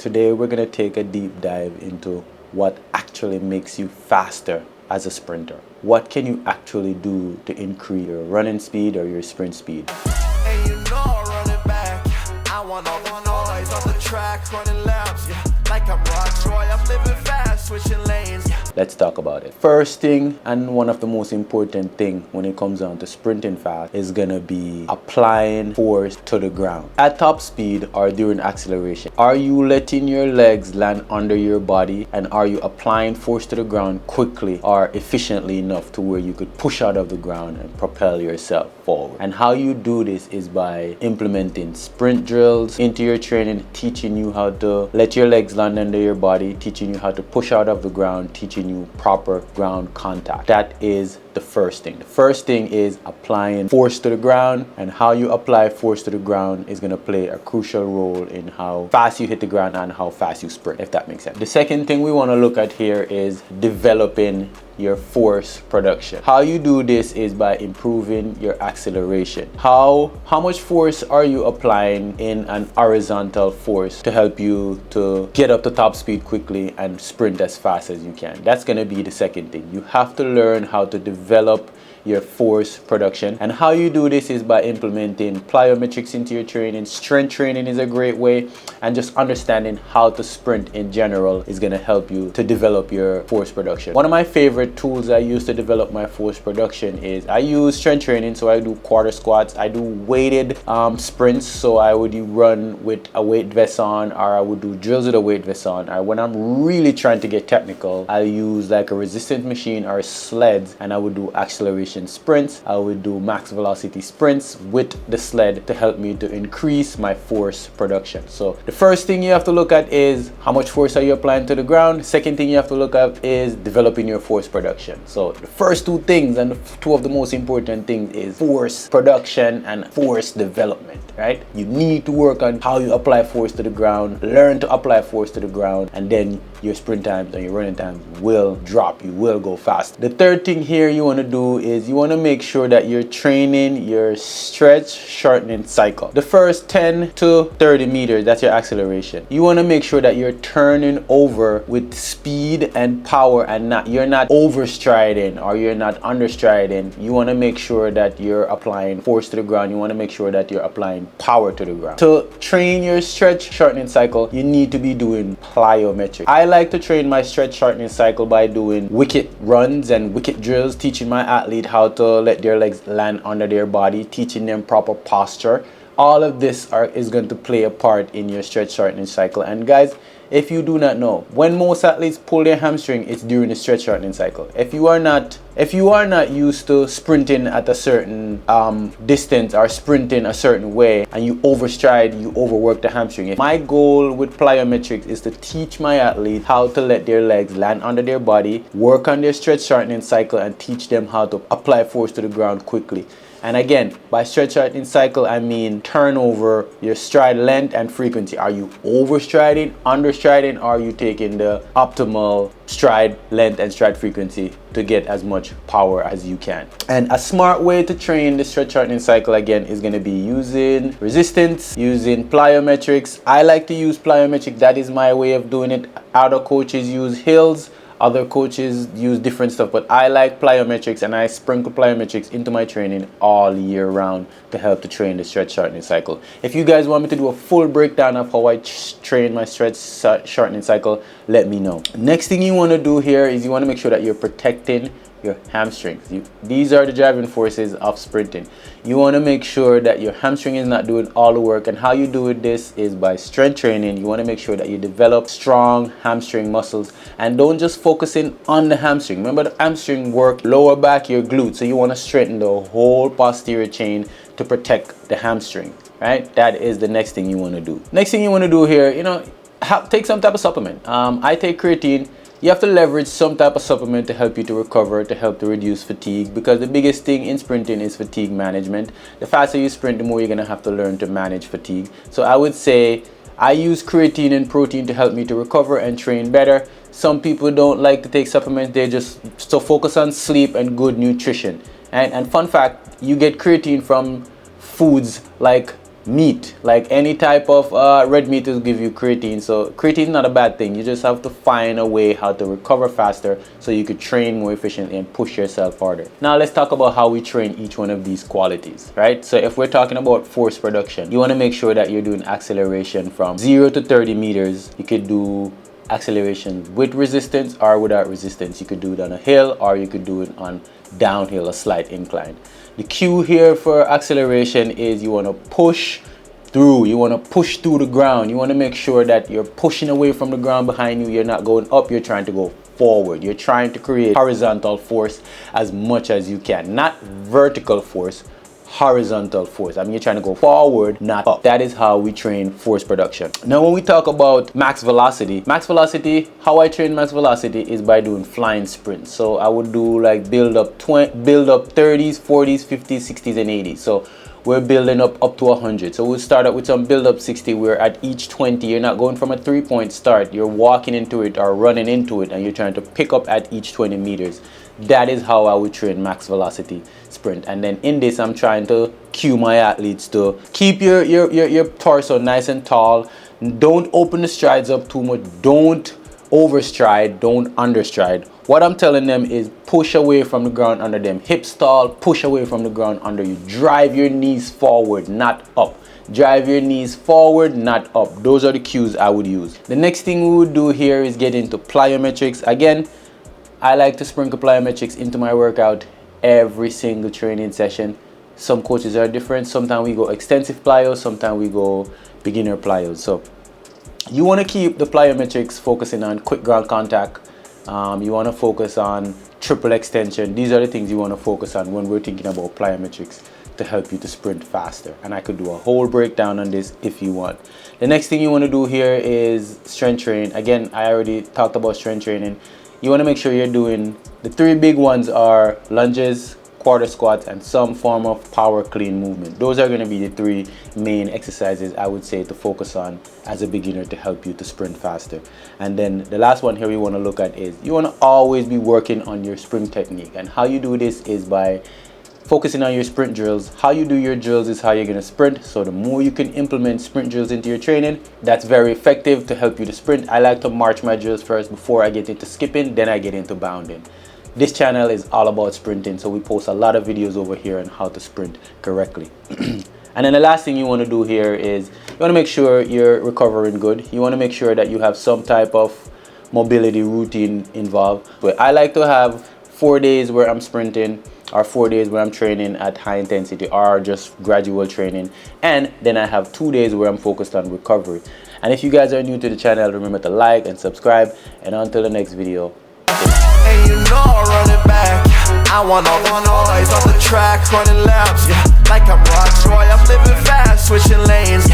Today we're going to take a deep dive into what actually makes you faster as a sprinter. What can you actually do to increase your running speed or your sprint speed? And you know I'm running back. I want all the noise on the track, running laps, yeah. Like I'm Rod Troy, I'm living fast, switching lanes. Let's talk about it. First thing, and one of the most important thing when it comes down to sprinting fast, is gonna be applying force to the ground. At top speed or during acceleration, are you letting your legs land under your body, and are you applying force to the ground quickly or efficiently enough to where you could push out of the ground and propel yourself forward? And how you do this is by implementing sprint drills into your training, teaching you how to let your legs land under your body, teaching you how to push out of the ground, teaching you proper ground contact. That is the first thing. The first thing is applying force to the ground, and how you apply force to the ground is going to play a crucial role in how fast you hit the ground and how fast you sprint, if that makes sense. The second thing we want to look at here is developing your force production. How you do this is by improving your acceleration. How much force are you applying in an horizontal force to help you to get up to top speed quickly and sprint as fast as you can? That's going to be the second thing. You have to learn how to develop your force production, and how you do this is by implementing plyometrics into your training. Strength training is a great way, and just understanding how to sprint in general is going to help you to develop your force production. One of my favorite tools I use to develop my force production is I use strength training. So I do quarter squats, I do weighted sprints. So I would run with a weight vest on, or I would do drills with a weight vest on. Or when I'm really trying to get technical, I use like a resistance machine or sleds, and I would do acceleration sprints. I would do max velocity sprints with the sled to help me to increase my force production. So the first thing you have to look at is how much force are you applying to the ground. Second thing you have to look at is developing your force production. So the first two things, and two of the most important things, is force production and force development, right? You need to work on how you apply force to the ground, learn to apply force to the ground, and then your sprint times and your running times will drop. You will go fast. The third thing here you want to do is you want to make sure that you're training your stretch shortening cycle. The first 10 to 30 meters, that's your acceleration. You want to make sure that you're turning over with speed and power, and you're not overstriding or you're not understriding. You want to make sure that you're applying force to the ground. You want to make sure that you're applying power to the ground. To train your stretch shortening cycle, you need to be doing plyometrics. I like to train my stretch shortening cycle by doing wicket runs and wicket drills, teaching my athlete how to let their legs land under their body, teaching them proper posture. All of this is going to play a part in your stretch shortening cycle. And guys, if you do not know, when most athletes pull their hamstring, it's during the stretch shortening cycle. If you are not used to sprinting at a certain distance or sprinting a certain way, and you overstride, you overwork the hamstring. My goal with plyometrics is to teach my athlete how to let their legs land under their body, work on their stretch shortening cycle, and teach them how to apply force to the ground quickly. And again, by stretch shortening cycle, I mean turn over your stride length and frequency. Are you overstriding, understriding, or are you taking the optimal stride length and stride frequency to get as much power as you can? And a smart way to train the stretch shortening cycle, again, is going to be using resistance, using plyometrics. I like to use plyometrics. That is my way of doing it. Other coaches use hills. Other coaches use different stuff, but I like plyometrics, and I sprinkle plyometrics into my training all year round to help to train the stretch shortening cycle. If you guys want me to do a full breakdown of how I train my stretch shortening cycle, let me know. Next thing you want to do here is you want to make sure that you're protecting your hamstrings. These are the driving forces of sprinting. You want to make sure that your hamstring is not doing all the work, and how you do this is by strength training. You want to make sure that you develop strong hamstring muscles, and don't just focusing on the hamstring. Remember, the hamstring work lower back, your glutes, so you want to strengthen the whole posterior chain to protect the hamstring, right? That is the next thing you want to do. Next thing you want to do here, take some type of supplement. I take creatine. You have to leverage some type of supplement to help you to recover, to help to reduce fatigue, because the biggest thing in sprinting is fatigue management. The faster you sprint, the more you're going to have to learn to manage fatigue. So I would say I use creatine and protein to help me to recover and train better. Some people don't like to take supplements. They just so focus on sleep and good nutrition. And fun fact, you get creatine from foods like meat, like any type of red meat will give you creatine. So creatine is not a bad thing. You just have to find a way how to recover faster so you could train more efficiently and push yourself harder. Now let's talk about how we train each one of these qualities, right? So if we're talking about force production, you want to make sure that you're doing acceleration from 0 to 30 meters. You could do acceleration with resistance or without resistance. You could do it on a hill or you could do it on downhill, a slight incline. The cue here for acceleration is you want to push through. You want to push through the ground. You want to make sure that you're pushing away from the ground behind you. You're not going up. You're trying to go forward. You're trying to create horizontal force as much as you can. Not vertical force, horizontal force. I mean, you're trying to go forward, not up. That is how we train force production. Now, when we talk about max velocity, how I train max velocity is by doing flying sprints. So I would do like build up 30s, 40s, 50s, 60s, and 80s. So we're building up to 100. So we'll start out with some build up 60 where at each 20 you're not going from a 3-point start, you're walking into it or running into it and you're trying to pick up at each 20 meters. That is how I would train max velocity sprint. And then in this I'm trying to cue my athletes to keep your torso nice and tall. Don't open the strides up too much. Don't overstride, don't understride. What I'm telling them is push away from the ground under them. Hips tall, push away from the ground under you. Drive your knees forward, not up. Drive your knees forward, not up. Those are the cues I would use. The next thing we would do here is get into plyometrics. Again, I like to sprinkle plyometrics into my workout every single training session. Some coaches are different. Sometimes we go extensive plyos, sometimes we go beginner plyos. So you want to keep the plyometrics focusing on quick ground contact. You want to focus on triple extension. These are the things you want to focus on when we're thinking about plyometrics to help you to sprint faster. And I could do a whole breakdown on this if you want. The next thing you want to do here is strength training. Again, I already talked about strength training. You want to make sure you're doing, the 3 big ones are lunges, quarter squats, and some form of power clean movement. Those are going to be the 3 main exercises I would say to focus on as a beginner to help you to sprint faster. And then the last one here we want to look at is you want to always be working on your sprint technique. And how you do this is by focusing on your sprint drills. How you do your drills is how you're going to sprint. So the more you can implement sprint drills into your training, that's very effective to help you to sprint. I like to march my drills first before I get into skipping, then I get into bounding. This channel is all about sprinting, so we post a lot of videos over here on how to sprint correctly. And then the last thing you want to do here is you want to make sure you're recovering good. You want to make sure that you have some type of mobility routine involved. But I like to have 4 days where I'm sprinting, or 4 days where I'm training at high intensity or just gradual training, and then I have 2 days where I'm focused on recovery. And if you guys are new to the channel, remember to like and subscribe, and until the next video. And you know I'm running back. I want all the noise on the track, running laps, yeah, like I'm Roy. I'm living fast, switching lanes.